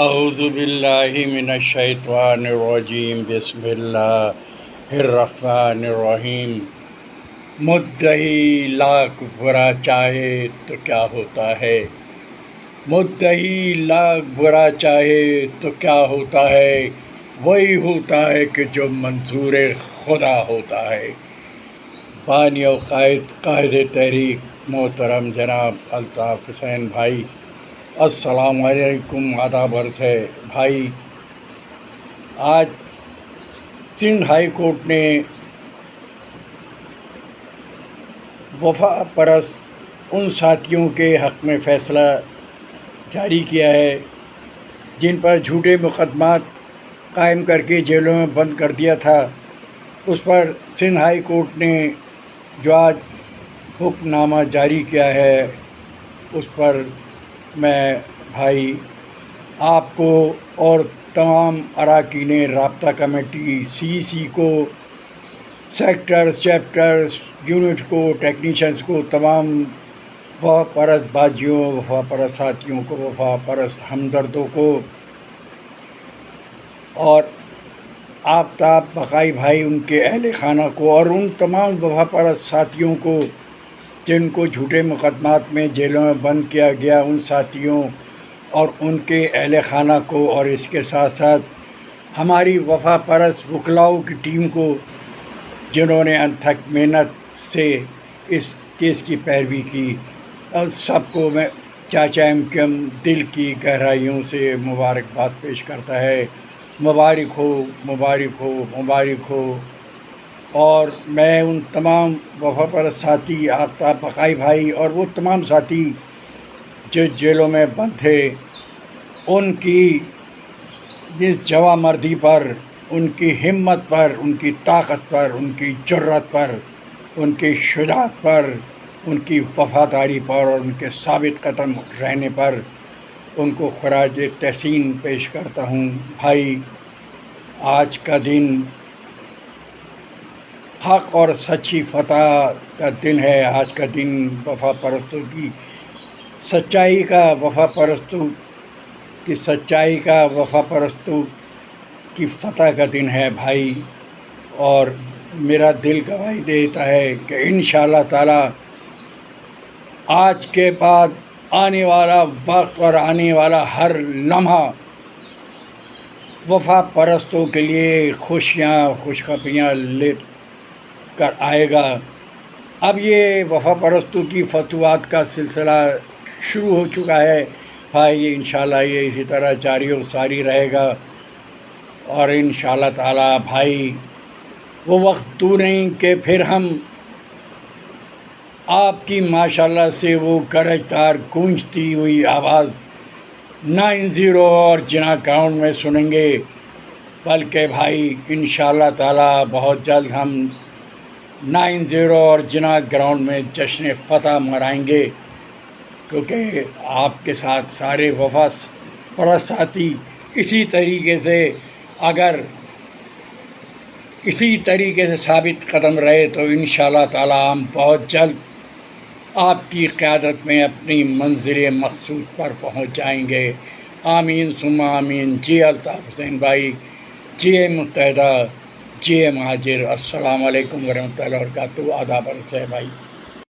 اعوذ باللہ من الشیطان الرجیم، بسم اللہ الرحمن الرحیم۔ مدعی لاکھ برا چاہے تو کیا ہوتا ہے، مدعی لاکھ برا چاہے تو کیا ہوتا ہے، وہی ہوتا ہے کہ جو منظور خدا ہوتا ہے۔ بانی و قائد تحریک محترم جناب الطاف حسین بھائی، السلام علیکم، آداب عرض ہے بھائی۔ آج سندھ ہائی کورٹ نے وفا پرست ان ساتھیوں کے حق میں فیصلہ جاری کیا ہے جن پر جھوٹے مقدمات قائم کر کے جیلوں میں بند کر دیا تھا۔ اس پر سندھ ہائی کورٹ نے جو آج حکم نامہ جاری کیا ہے، اس پر میں بھائی آپ کو اور تمام اراکین رابطہ کمیٹی CEC کو، سیکٹرز، چیپٹرز، یونٹ کو، ٹیکنیشینز کو، تمام وفا پرست باجیوں، وفا پرست ساتھیوں کو، وفا پرست ہمدردوں کو اور آفتاب بقائی بھائی ان کے اہل خانہ کو اور ان تمام وفا پرست ساتھیوں کو جن کو جھوٹے مقدمات میں جیلوں میں بند کیا گیا، ان ساتھیوں اور ان کے اہل خانہ کو، اور اس کے ساتھ ساتھ ہماری وفا پرست وکلاؤں کی ٹیم کو جنہوں نے انتھک محنت سے اس کیس کی پیروی کی، اور سب کو میں چاچا MKM دل کی گہرائیوں سے مبارکباد پیش کرتا ہے۔ مبارک ہو، مبارک ہو، مبارک ہو۔ اور میں ان تمام وفا پرست ساتھی، آفتاب بقائی بھائی اور وہ تمام ساتھی جو جیلوں میں بند تھے، ان کی اس جواں مردی پر، ان کی ہمت پر، ان کی طاقت پر، ان کی جرأت پر، ان کی شجاعت پر، ان کی وفاداری پر اور ان کے ثابت قدم رہنے پر ان کو خراج تحسین پیش کرتا ہوں۔ بھائی، آج کا دن حق اور سچی فتح کا دن ہے۔ آج کا دن وفا پرستوں کی سچائی کا، وفا پرستوں کی سچائی کا، وفا پرستوں کی فتح کا دن ہے بھائی، اور میرا دل گواہی دیتا ہے کہ انشاءاللہ تعالی آج کے بعد آنے والا وقت اور آنے والا ہر لمحہ وفا پرستوں کے لیے خوشیاں، خوشخبریاں لے کر آئے گا۔ اب یہ وفا پرستوں کی فتوحات کا سلسلہ شروع ہو چکا ہے بھائی، انشاءاللہ یہ اسی طرح جاری و ساری رہے گا، اور انشاءاللہ تعالی بھائی وہ وقت دور نہیں کہ پھر ہم آپ کی ماشاءاللہ سے وہ گرجدار گونجتی ہوئی آواز 9-0 اور جناح گراؤنڈ میں سنیں گے، بلکہ بھائی انشاءاللہ تعالی بہت جلد ہم 9-0 اور جناح گراؤنڈ میں جشن فتح منائیں گے، کیونکہ آپ کے ساتھ سارے وفا پرست ساتھی اسی طریقے سے اگر اسی طریقے سے ثابت قدم رہے تو انشاءاللہ تعالی ہم بہت جلد آپ کی قیادت میں اپنی منزل مقصود پر پہنچ جائیں گے۔ آمین ثم آمین۔ جی الطاف حسین بھائی، جی متحدہ، جی مہاجر۔ السلام علیکم ورحمۃ اللہ وبرکاتہ۔ آداب عرض ہے بھائی۔